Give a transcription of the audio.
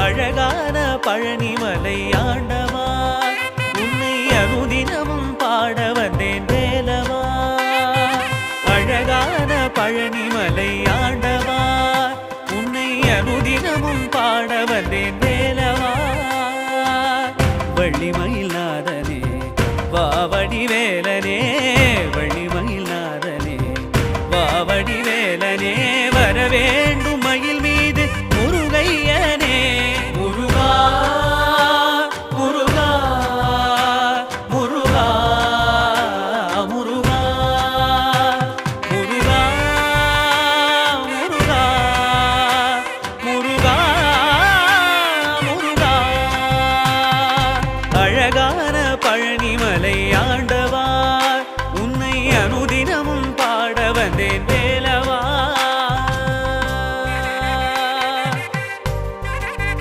அழகான பழனிமலை ஆண்டவா உன்னை அனுதினமும் பாட வந்தேன் வேலவா. அழகான பழனிமலை ஆண்டவா உன்னை அனுதினமும் பாட வந்தேன் வேலவா.